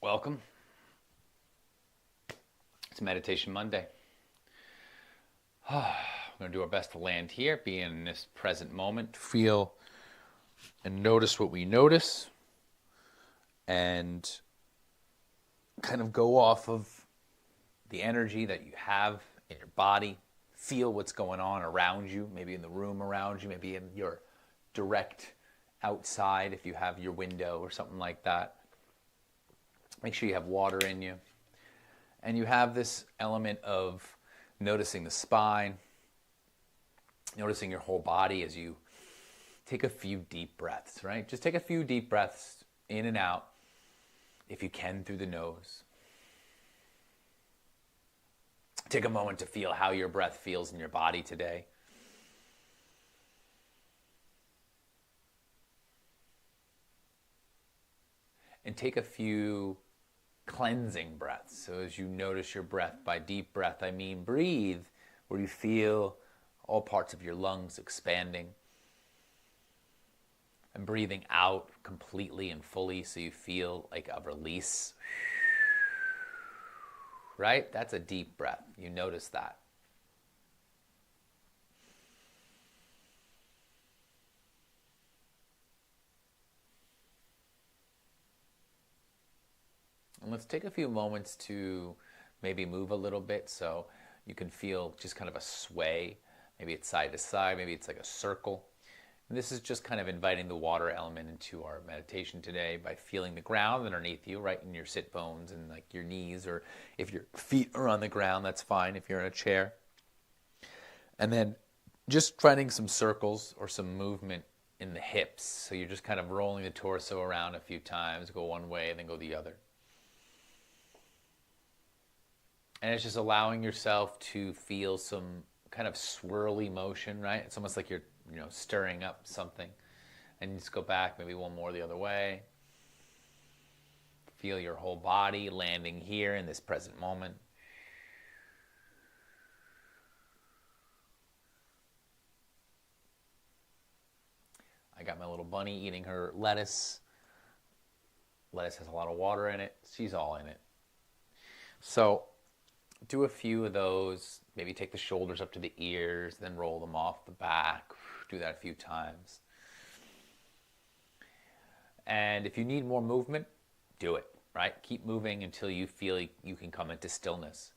Welcome. It's Meditation Monday. We're going to do our best to land here, be in this present moment, feel and notice what we notice, and kind of go off of the energy that you have in your body. Feel what's going on around you, maybe in the room around you, maybe in your direct outside if you have your window or something like that. Make sure you have water in you. And you have this element of noticing the spine, noticing your whole body as you take a few deep breaths, right? Just take a few deep breaths in and out, if you can, through the nose. Take a moment to feel how your breath feels in your body today. And take a few cleansing breaths. So as you notice your breath, by deep breath I mean breathe where you feel all parts of your lungs expanding, and breathing out completely and fully so you feel like a release. Right? That's a deep breath. You notice that. And let's take a few moments to maybe move a little bit so you can feel just kind of a sway. Maybe it's side to side, maybe it's like a circle. And this is just kind of inviting the water element into our meditation today by feeling the ground underneath you, right in your sit bones and like your knees, or if your feet are on the ground, that's fine if you're in a chair. And then just finding some circles or some movement in the hips. So you're just kind of rolling the torso around a few times, go one way and then go the other. And it's just allowing yourself to feel some kind of swirly motion, right? It's almost like you're, stirring up something. And you just go back maybe one more the other way. Feel your whole body landing here in this present moment. I got my little bunny eating her lettuce. Lettuce has a lot of water in it. She's all in it. So do a few of those. Maybe take the shoulders up to the ears, then roll them off the back. Do that a few times. And if you need more movement, do it, right? Keep moving until you feel like you can come into stillness.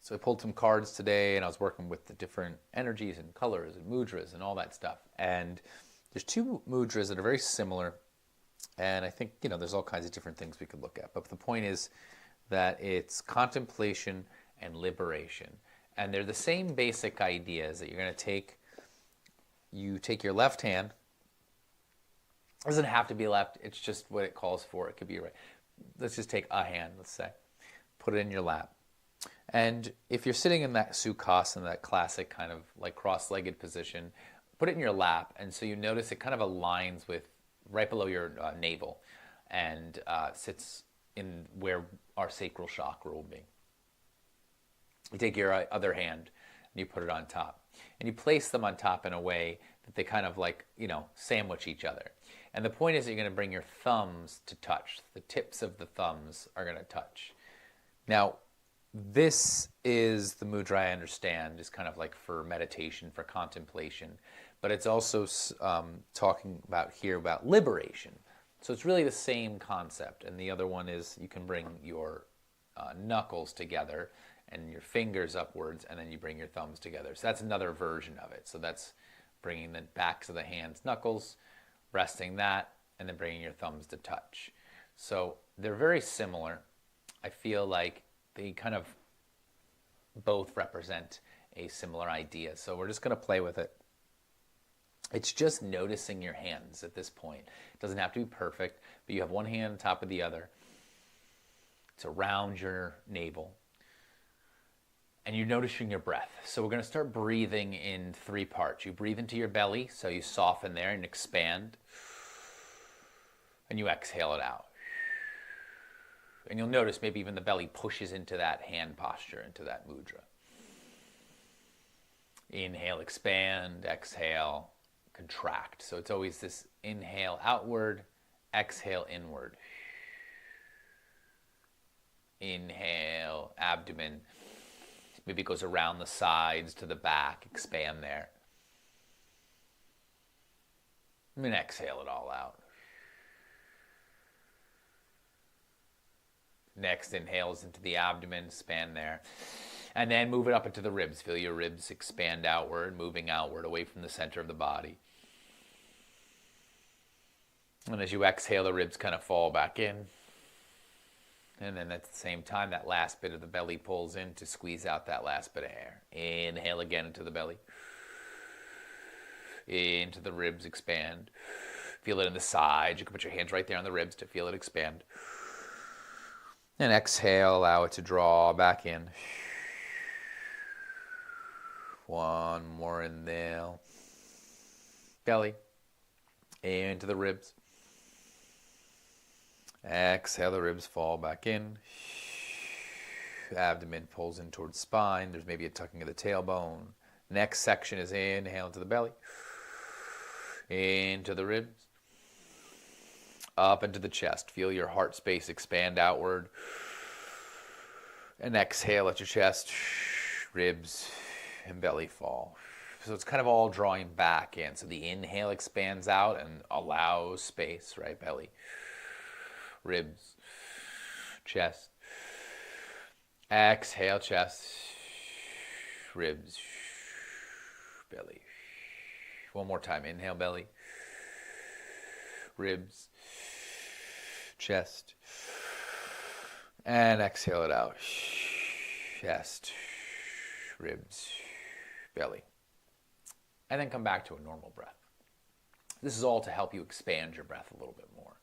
So I pulled some cards today and I was working with the different energies and colors and mudras and all that stuff. And there's two mudras that are very similar. And I think, there's all kinds of different things we could look at. But the point is that it's contemplation and liberation. And they're the same basic ideas that you're going to take. You take your left hand. It doesn't have to be left. It's just what it calls for. It could be right. Let's just take a hand, let's say. Put it in your lap. And if you're sitting in that sukhasana, that classic kind of like cross-legged position, put it in your lap. And so you notice it kind of aligns with right below your navel and sits in where our sacral chakra will be. You take your other hand and you put it on top. And you place them on top in a way that they kind of like, sandwich each other. And the point is that you're going to bring your thumbs to touch. The tips of the thumbs are going to touch. Now, this is the mudra I understand is kind of like for meditation, for contemplation. But it's also talking about here about liberation. So it's really the same concept. And the other one is you can bring your knuckles together and your fingers upwards, and then you bring your thumbs together. So that's another version of it. So that's bringing the backs of the hands, knuckles, resting that, and then bringing your thumbs to touch. So they're very similar. I feel like they kind of both represent a similar idea. So we're just going to play with it. It's just noticing your hands at this point. It doesn't have to be perfect, but you have one hand on top of the other. It's around your navel. And you're noticing your breath. So we're going to start breathing in three parts. You breathe into your belly, so you soften there and expand. And you exhale it out. And you'll notice maybe even the belly pushes into that hand posture, into that mudra. Inhale, expand. Exhale, contract. So it's always this inhale outward, exhale inward. Inhale, abdomen. Maybe it goes around the sides to the back. Expand there. And then exhale it all out. Next, inhales into the abdomen, expand there. And then move it up into the ribs. Feel your ribs expand outward, moving outward away from the center of the body. And as you exhale, the ribs kind of fall back in. And then at the same time, that last bit of the belly pulls in to squeeze out that last bit of air. Inhale again into the belly. Into the ribs, expand. Feel it in the sides. You can put your hands right there on the ribs to feel it expand. And exhale, allow it to draw back in. One more inhale. Belly. Into the ribs. Exhale, the ribs fall back in. Abdomen pulls in towards spine. There's maybe a tucking of the tailbone. Next section is inhale into the belly. Into the ribs. Up into the chest. Feel your heart space expand outward. And exhale at your chest, ribs, and belly fall. So it's kind of all drawing back in. So the inhale expands out and allows space, right? Belly, ribs, chest. Exhale, chest, ribs, belly. One more time. Inhale, belly, ribs, chest. And exhale it out. Chest, ribs, belly. And then come back to a normal breath. This is all to help you expand your breath a little bit more.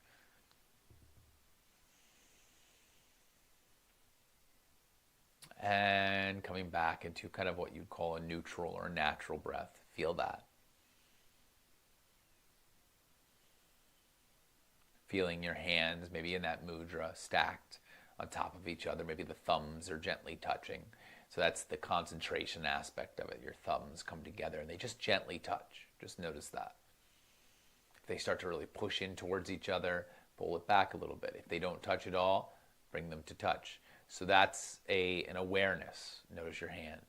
And coming back into kind of what you'd call a neutral or natural breath. Feel that. Feeling your hands maybe in that mudra stacked on top of each other. Maybe the thumbs are gently touching. So that's the concentration aspect of it. Your thumbs come together and they just gently touch. Just notice that. If they start to really push in towards each other, pull it back a little bit. If they don't touch at all, bring them to touch. So that's an awareness. Notice your hands.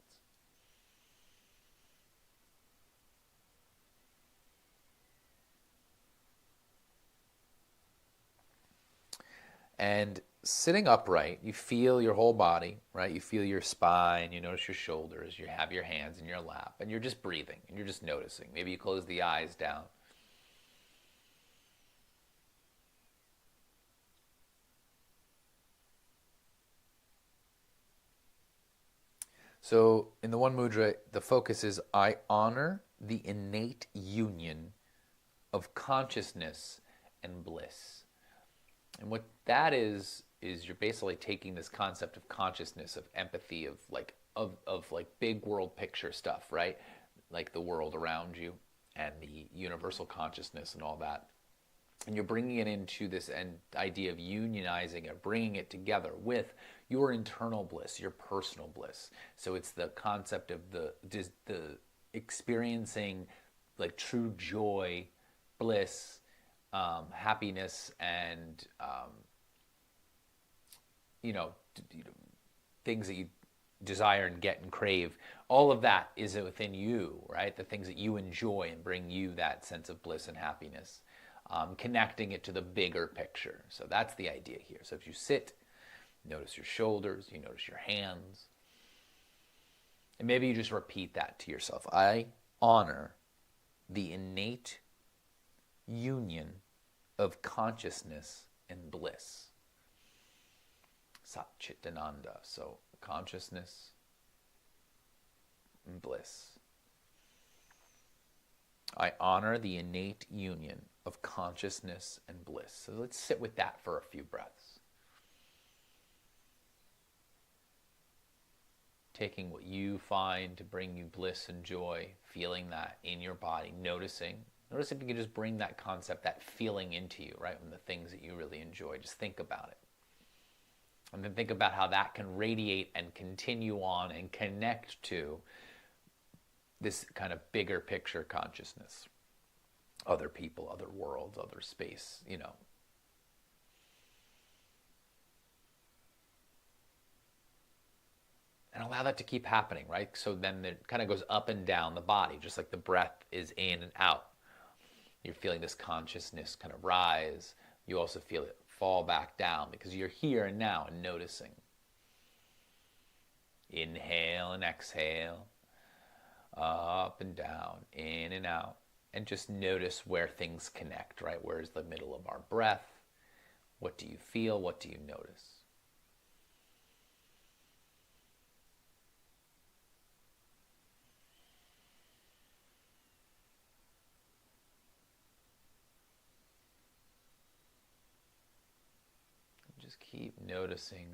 And sitting upright, you feel your whole body, right? You feel your spine, you notice your shoulders, you have your hands in your lap, and you're just breathing, and you're just noticing. Maybe you close the eyes down. So in the one mudra, the focus is, I honor the innate union of consciousness and bliss. And what that is you're basically taking this concept of consciousness, of empathy, of like big world picture stuff, right? Like the world around you and the universal consciousness and all that. And you're bringing it into this idea of unionizing it, bringing it together with your internal bliss, your personal bliss. So it's the concept of the experiencing like true joy, bliss, happiness, and things that you desire and get and crave. All of that is within you, right? The things that you enjoy and bring you that sense of bliss and happiness. Connecting it to the bigger picture. So that's the idea here. So if you sit, notice your shoulders, you notice your hands. And maybe you just repeat that to yourself. I honor the innate union of consciousness and bliss. Satchitananda. So consciousness and bliss. I honor the innate union of consciousness and bliss. So let's sit with that for a few breaths. Taking what you find to bring you bliss and joy, feeling that in your body, noticing. Notice if you can just bring that concept, that feeling into you, right? From the things that you really enjoy. Just think about it. And then think about how that can radiate and continue on and connect to this kind of bigger picture consciousness, other people, other worlds, other space, and allow that to keep happening, right? So then it kind of goes up and down the body, just like the breath is in and out. You're feeling this consciousness kind of rise. You also feel it fall back down because you're here and now and noticing. Inhale and exhale, up and down, in and out. And just notice where things connect, right? Where's the middle of our breath? What do you feel? What do you notice? Just keep noticing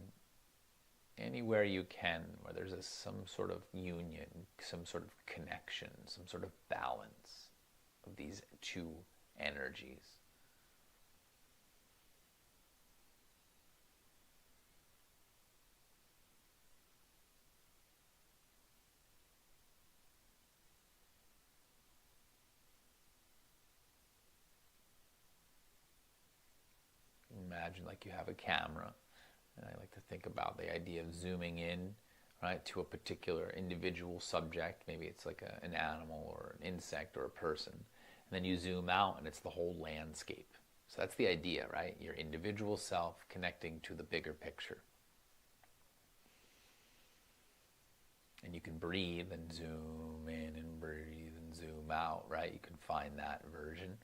anywhere you can where there's some sort of union, some sort of connection, some sort of balance of these two energies. Imagine like you have a camera, and I like to think about the idea of zooming in, right, to a particular individual subject. Maybe it's like an animal or an insect or a person. And then you zoom out and it's the whole landscape. So that's the idea, right? Your individual self connecting to the bigger picture. And you can breathe and zoom in and breathe and zoom out, right? You can find that version.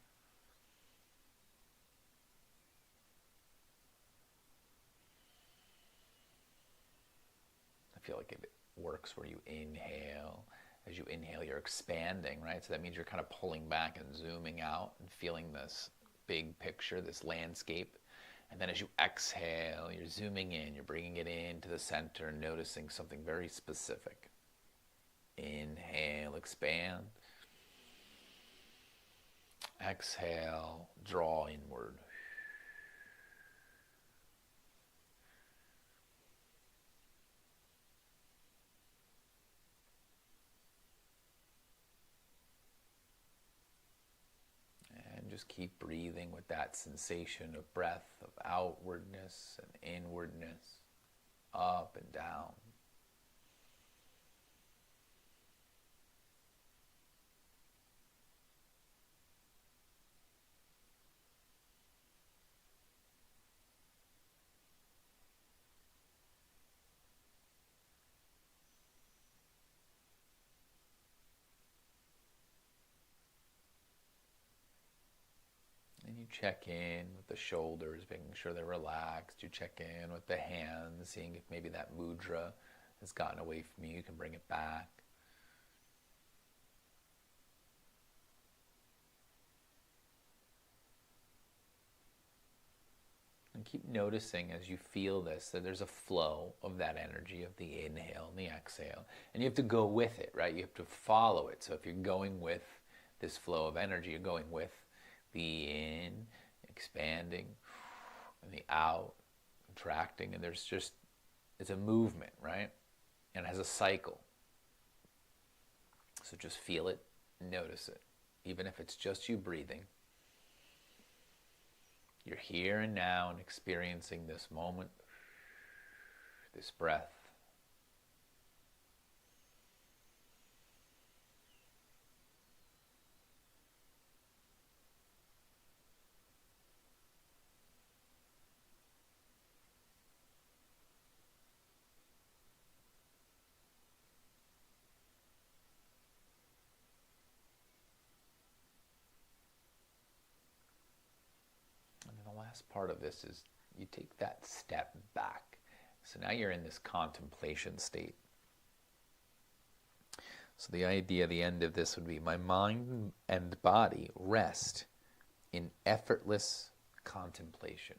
I feel like it works where you inhale. As you inhale, you're expanding, right? So that means you're kind of pulling back and zooming out and feeling this big picture, this landscape. And then as you exhale, you're zooming in, you're bringing it into the center and noticing something very specific. Inhale, expand. Exhale, draw inward. And just keep breathing with that sensation of breath, of outwardness and inwardness, up and down. And you check in with the shoulders, making sure they're relaxed. You check in with the hands, seeing if maybe that mudra has gotten away from you. You can bring it back. And keep noticing as you feel this that there's a flow of that energy of the inhale and the exhale. And you have to go with it, right? You have to follow it. So if you're going with this flow of energy, you're going with the in, expanding, and the out, contracting. And it's a movement, right? And it has a cycle. So just feel it, notice it. Even if it's just you breathing, you're here and now and experiencing this moment, this breath. Last part of this is you take that step back. So now you're in this contemplation state. So the idea, the end of this would be my mind and body rest in effortless contemplation.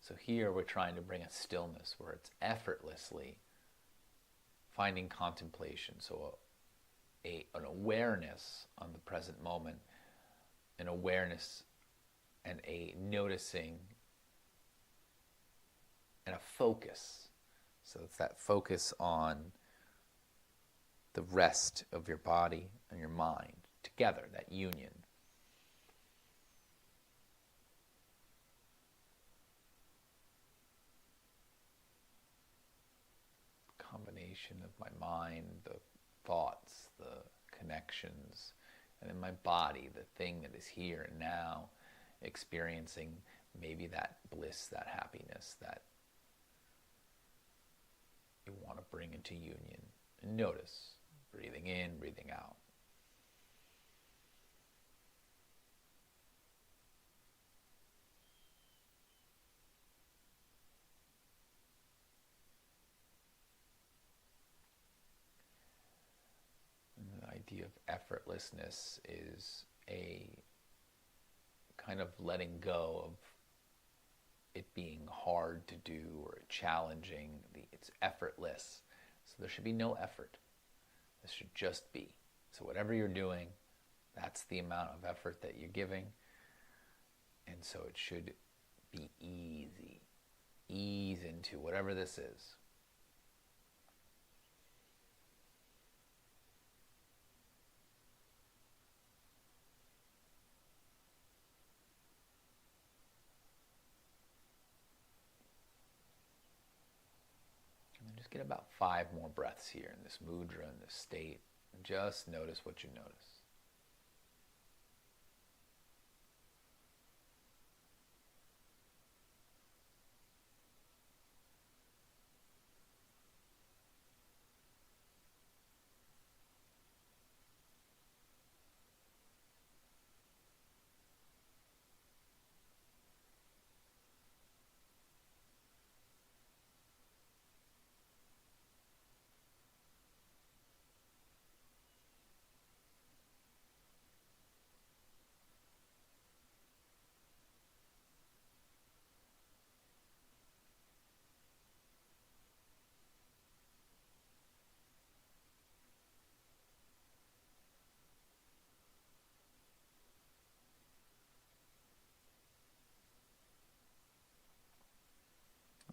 So here we're trying to bring a stillness where it's effortlessly finding contemplation. So an awareness on the present moment, an awareness and a noticing and a focus. So it's that focus on the rest of your body and your mind together, that union. Combination of my mind, the thoughts, the connections, and then my body, the thing that is here and now, experiencing maybe that bliss, that happiness that you want to bring into union. And notice, breathing in, breathing out. And the idea of effortlessness is a kind of letting go of it being hard to do or challenging. It's effortless. So there should be no effort. This should just be. So whatever you're doing, that's the amount of effort that you're giving. And so it should be easy. Ease into whatever this is. Just get about 5 more breaths here in this mudra, in this state, and just notice what you notice.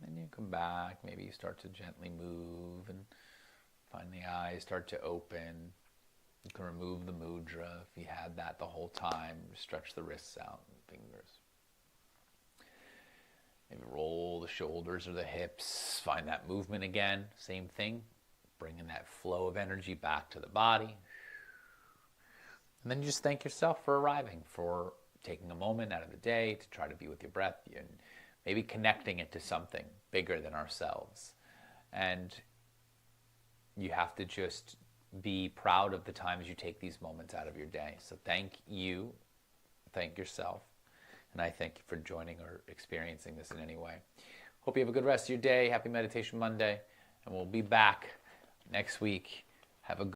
And you come back, maybe you start to gently move and find the eyes start to open. You can remove the mudra if you had that the whole time. Stretch the wrists out and fingers. Maybe roll the shoulders or the hips. Find that movement again. Same thing. Bringing that flow of energy back to the body. And then you just thank yourself for arriving, for taking a moment out of the day to try to be with your breath and maybe connecting it to something bigger than ourselves. And you have to just be proud of the times you take these moments out of your day. So thank you, thank yourself, and I thank you for joining or experiencing this in any way. Hope you have a good rest of your day. Happy Meditation Monday, and we'll be back next week. Have a good